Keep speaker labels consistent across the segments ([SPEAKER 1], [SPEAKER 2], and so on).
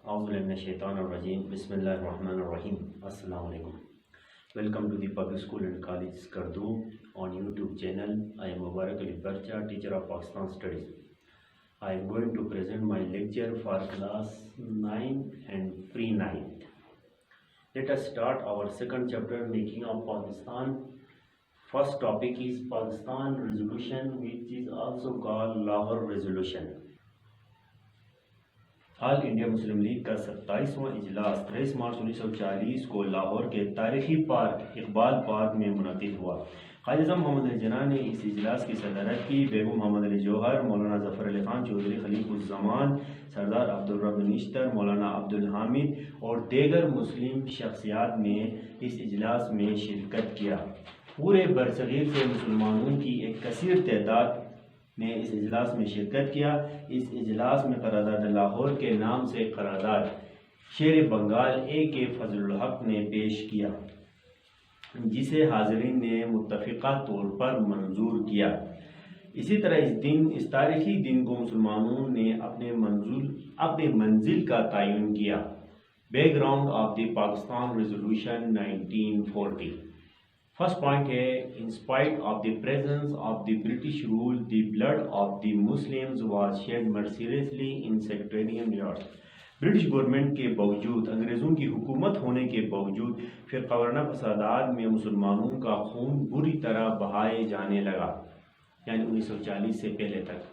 [SPEAKER 1] أعوذ بالله من الشيطان الرجيم. بسم الله الرحمن الرحيم. Assalamu alaikum. Welcome to the Public School and College Skardu on YouTube channel. I am Mubarak Ali Barcha, teacher of Pakistan Studies. I am going to present my lecture for class 9 and pre-9. Let us start our second chapter, Making of Pakistan. First topic is Pakistan Resolution, which is also called Lahore Resolution. All India Muslim league کا 27واں اجلاس 23 مارچ 1940 کو لاہور کے تاریخی park Iqbal park میں منعقد ہوا۔ قائد اعظم محمد علی جناح نے اس اجلاس کی صدارت کی۔ بیگم محمد علی جوہر، مولانا ظفر علی خان چودھری، خلیق الزمان، سردار عبدالرب نشتر، مولانا عبدالحامد اور دیگر مسلم شخصیات نے اس اجلاس میں شرکت کیا۔ پورے برصغیر سے مسلمانوں کی ایک کثیر تعداد نے اس اجلاس میں شرکت کیا۔ اس اجلاس میں قرارداد لاہور کے نام سے قرارداد شیر بنگال اے کے فضل الحق نے پیش کیا، جسے حاضرین نے متفقہ طور پر منظور کیا۔ اسی طرح اس تاریخی دن کو مسلمانوں نے اپنے منزل کا تعین کیا۔ Background of the Pakistan resolution 1940۔ First point ہے، in spite of the presence of the British rule the blood of the Muslims was shed mercilessly in sectarian yards. British government کے باوجود، انگریزوں کی حکومت ہونے کے باوجود فرقہ وارانہ فسادات میں مسلمانوں کا خون بری طرح بہائے جانے لگا، یعنی 1940 سے پہلے تک۔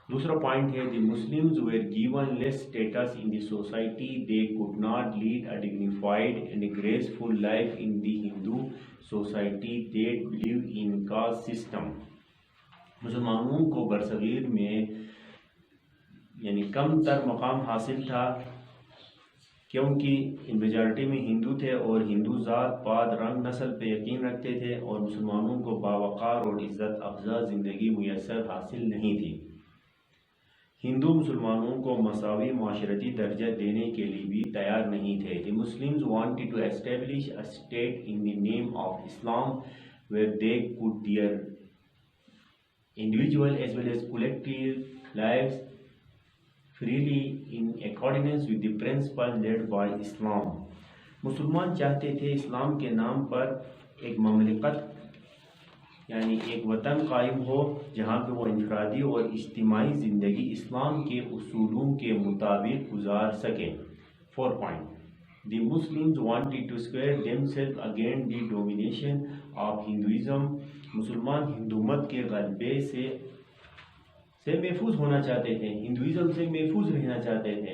[SPEAKER 1] دوسرا پوائنٹ ہے، the Muslims were given less status in the society, they could not lead a dignified and graceful life in the Hindu society that believe in caste system. مسلمانوں کو برصغیر میں یعنی کم تر مقام حاصل تھا، کیونکہ ان میجارٹی میں ہندو تھے اور ہندو ذات پات رنگ نسل پہ یقین رکھتے تھے، اور مسلمانوں کو باوقار اور عزت افزا زندگی میسر حاصل نہیں تھی۔ ہندو مسلمانوں کو مساوی معاشرتی درجہ دینے کے لیے بھی تیار نہیں تھے۔ The Muslims wanted to establish a state in the name of Islam where they could their individual as well as collective lives freely in accordance with the principle led by Islam۔ مسلمان چاہتے تھے اسلام کے نام پر ایک مملکت یعنی ایک وطن قائم ہو، جہاں پہ وہ انفرادی اور اجتماعی زندگی اسلام کے اصولوں کے مطابق گزار سکیں۔ 4 point, the Muslims wanted to secure themselves against the domination of Hinduism. مسلمان ہندومت کے غلبے سے محفوظ ہونا چاہتے تھے، ہندوازم سے محفوظ رہنا چاہتے تھے۔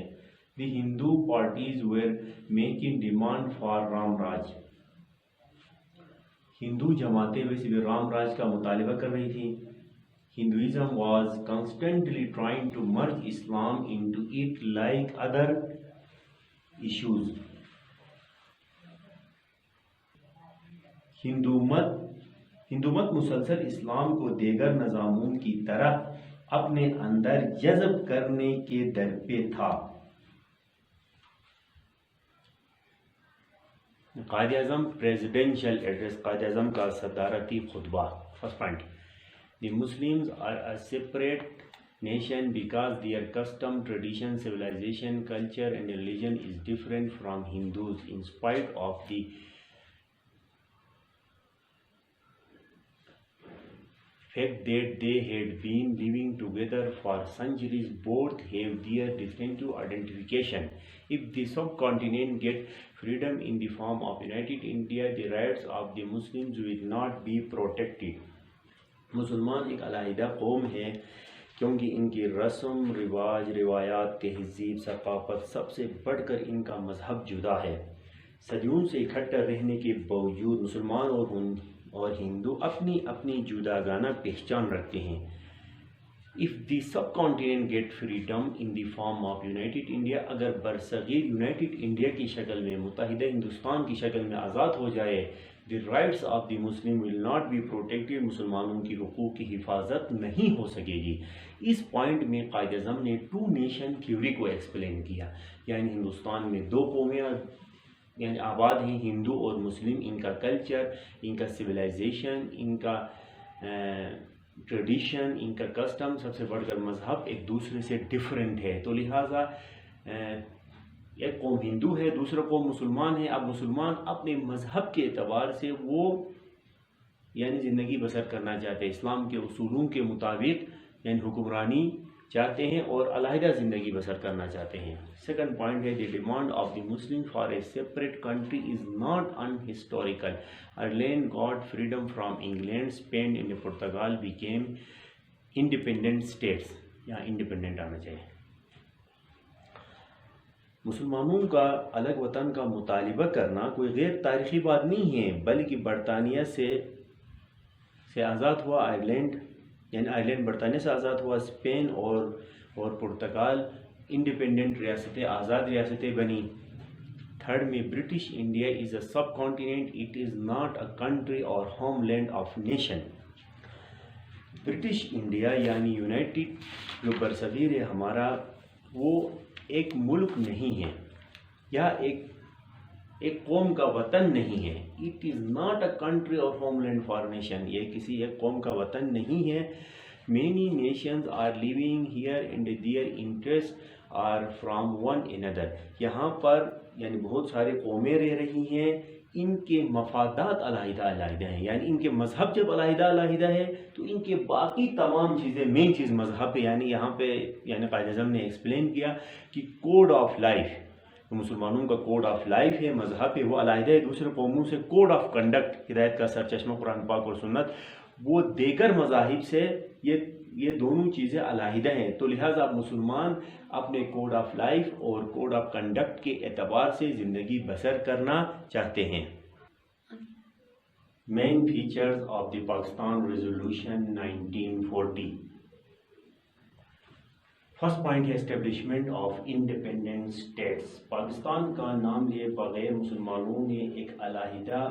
[SPEAKER 1] The Hindu parties were making demand for Ram Raj. ہندو جماعتیں ویسے بھی رام راج کا مطالبہ کر رہی تھی۔ Hinduism was constantly trying to merge Islam into it like other issues. ہندومت مسلسل اسلام کو دیگر نظاموں کی طرح اپنے اندر جذب کرنے کے درپے تھا۔ قائد اعظم پریزیڈینشل ایڈریس، قائد اعظم کا صدارتی خطبہ۔ First point, the Muslims are a separate nation because their custom, tradition, civilization, culture and religion is different from Hindus in spite of the fact that they had been living together for centuries. Both have their distinctive identification. If the subcontinent get freedom in the form of United India, the rights of the Muslims will not be protected. مسلمان ایک علیحدہ قوم ہے کیونکہ ان کی رسم رواج، روایات، تہذیب، ثقافت، سب سے بڑھ کر ان کا مذہب جدا ہے۔ صدیوں سے اکٹھا رہنے کے باوجود مسلمان اور ہندو اپنی اپنی جداگانہ پہچان رکھتے ہیں۔ If the subcontinent get freedom in the form of United India، اگر برصغیر یونائٹڈ انڈیا کی شکل میں، متحدہ ہندوستان کی شکل میں آزاد ہو جائے، the rights of the Muslim will not be protected، مسلمانوں کی حقوق کی حفاظت نہیں ہو سکے گی۔ اس پوائنٹ میں قائد اعظم نے 2 نیشن تھیوری کو ایکسپلین کیا، یعنی ہندوستان میں 2 قومیں یعنی آباد ہیں، ہندو اور مسلم، ان کا کلچر، ان کا سویلائزیشن، ان کا ٹریڈیشن، ان کا کسٹم، سب سے بڑھ کر مذہب ایک دوسرے سے ڈیفرنٹ ہے۔ تو لہٰذا ایک قوم ہندو ہے، دوسرا قوم مسلمان ہے. اب مسلمان اپنے مذہب کے اعتبار سے وہ یعنی زندگی بسر کرنا چاہتے ہیں، اسلام کے اصولوں کے مطابق یعنی حکمرانی چاہتے ہیں اور علیحدہ زندگی بسر کرنا چاہتے ہیں. سیکنڈ پوائنٹ ہے the demand of the Muslim for a separate country is not unhistorical. Ireland got freedom from England, Spain and Portugal became independent states. یہاں انڈیپینڈنٹ آنا چاہیے. مسلمانوں کا الگ وطن کا مطالبہ کرنا کوئی غیر تاریخی بات نہیں ہے، بلکہ برطانیہ سے آزاد ہوا آئرلینڈ یعنی آئرلینڈ برطانیہ سے آزاد ہوا، اسپین اور پرتگال انڈیپینڈنٹ ریاستیں، آزاد ریاستیں بنی. تھرڈ میں British India is a subcontinent, it is not a country اور homeland of nation. British India یعنی یونائٹڈ جو برصغیر ہے ہمارا، وہ ایک ملک نہیں ہے یا ایک قوم کا وطن نہیں ہے. It is not a country اور ہوم لینڈ فار نیشن، یہ کسی ایک قوم کا وطن نہیں ہے. Many nations are living here and their interest are from one another. یہاں پر یعنی بہت سارے قومیں رہ رہی ہیں، ان کے مفادات علیحدہ علیحدہ ہیں. یعنی ان کے مذہب جب علیحدہ علیحدہ ہے تو ان کے باقی تمام چیزیں، مین چیز مذہب ہے. یعنی یہاں پہ یعنی قائد اعظم نے ایکسپلین کیا کہ کوڈ آف لائف، مسلمانوں کا کوڈ آف لائف ہے، مذہب ہے، وہ علیحدہ ہے دوسرے قوموں سے. کوڈ آف کنڈکٹ، ہدایت کا سرچشمہ قرآن پاک اور سنت، وہ دیگر مذاہب سے یہ دونوں چیزیں علیحدہ ہیں. تو لہٰذا مسلمان اپنے کوڈ آف لائف اور کوڈ آف کنڈکٹ کے اعتبار سے زندگی بسر کرنا چاہتے ہیں. Main features of the Pakistan resolution 1940. First point ہے establishment of independent states. Pakistan کا نام لیے بغیر مسلمانوں نے ایک علیحدہ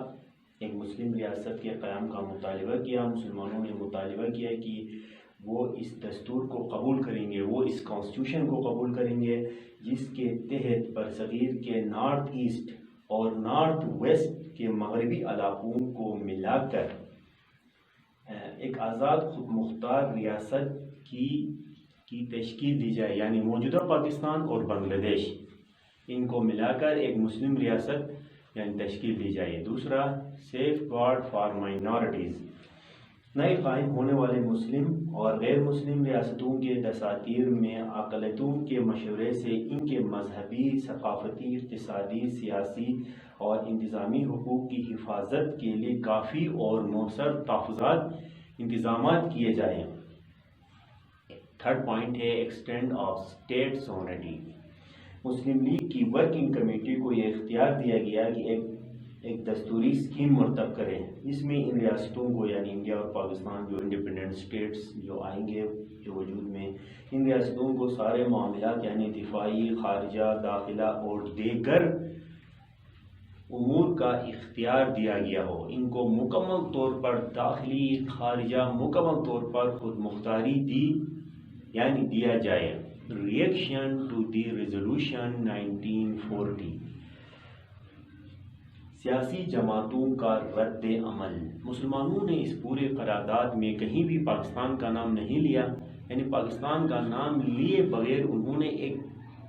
[SPEAKER 1] ایک مسلم ریاست کے قیام کا مطالبہ کیا. مسلمانوں نے مطالبہ کیا کہ وہ اس دستور کو قبول کریں گے، وہ اس کانسٹیٹیوشن کو قبول کریں گے جس کے تحت برصغیر کے نارتھ ایسٹ اور نارتھ ویسٹ کے مغربی علاقوں کو ملا کر ایک آزاد خود مختار ریاست کی تشکیل دی جائے. یعنی موجودہ پاکستان اور بنگلہ دیش ان کو ملا کر ایک مسلم ریاست یعنی تشکیل دی جائے. دوسرا سیف گارڈ فار مائنارٹیز. نئے قائم ہونے والے مسلم اور غیر مسلم ریاستوں کے دساتیر میں اقلیتوں کے مشورے سے ان کے مذہبی، ثقافتی، اقتصادی، سیاسی اور انتظامی حقوق کی حفاظت کے لیے کافی اور مؤثر تحفظات انتظامات کیے جائیں. تھرڈ پوائنٹ ہے extend of state sovereignty. Muslim league کی ورکنگ کمیٹی کو یہ اختیار دیا گیا کہ ایک دستوری اسکیم مرتب کریں جس میں ان ریاستوں کو یعنی انڈیا اور پاکستان جو انڈیپینڈنٹ اسٹیٹس جو آئیں گے جو وجود میں، ان ریاستوں کو سارے معاملات یعنی دفاعی، خارجہ، داخلہ اور دیگر امور کا اختیار دیا گیا ہو. ان کو مکمل طور پر داخلی، خارجہ مکمل طور پر خود مختاری دیا جائے. Reaction to the resolution 1940. سیاسی جماعتوں کا رد عمل. مسلمانوں نے اس پورے قرارداد میں کہیں بھی پاکستان کا نام نہیں لیا، یعنی پاکستان کا نام لیے بغیر انہوں نے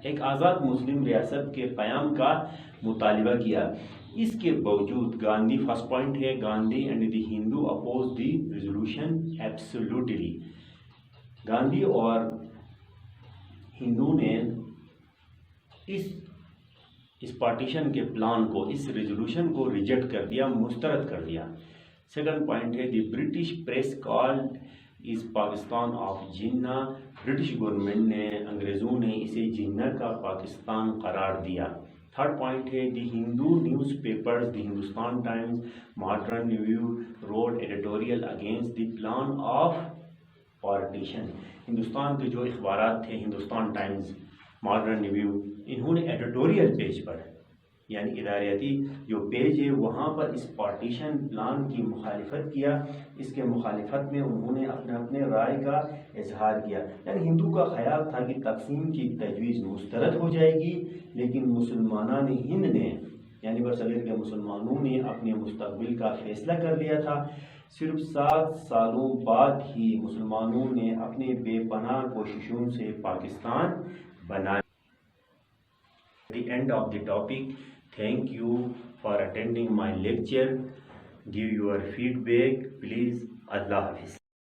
[SPEAKER 1] ایک آزاد مسلم ریاست کے قیام کا مطالبہ کیا. اس کے باوجود گاندھی، فرسٹ پوائنٹ ہے Gandhi and the Hindu oppose the resolution absolutely. Gandhi اور ہندو نے اس پارٹیشن کے پلان کو، اس ریزولوشن کو ریجیکٹ کر دیا، مسترد کر دیا. سیکنڈ پوائنٹ ہے the British press called is Pakistan of جنہ. برٹش گورنمنٹ نے، انگریزوں نے اسے جنہ کا پاکستان قرار دیا. تھرڈ پوائنٹ ہے the Hindu newspapers, the Hindustan Times, Modern Review wrote editorial against the plan of partition. Hindustan کے جو اخبارات تھے، ہندوستان ٹائمز، ماڈرن ریویو، انہوں نے ایڈیٹوریل پیج پر یعنی اداریاتی جو پیج ہے وہاں پر اس پارٹیشن پلان کی مخالفت کیا. اس کے مخالفت میں انہوں نے اپنے رائے کا اظہار کیا. یعنی ہندو کا خیال تھا کہ تقسیم کی تجویز مسترد ہو جائے گی، لیکن مسلمانان ہند نے یعنی برصغیر کے مسلمانوں نے اپنے مستقبل کا فیصلہ کر لیا تھا. صرف 7 سالوں بعد ہی مسلمانوں نے اپنے بے پناہ کوششوں سے پاکستان بنا the end of the topic. Thank you for attending my lecture. Give your feedback, please. Allah Hafiz.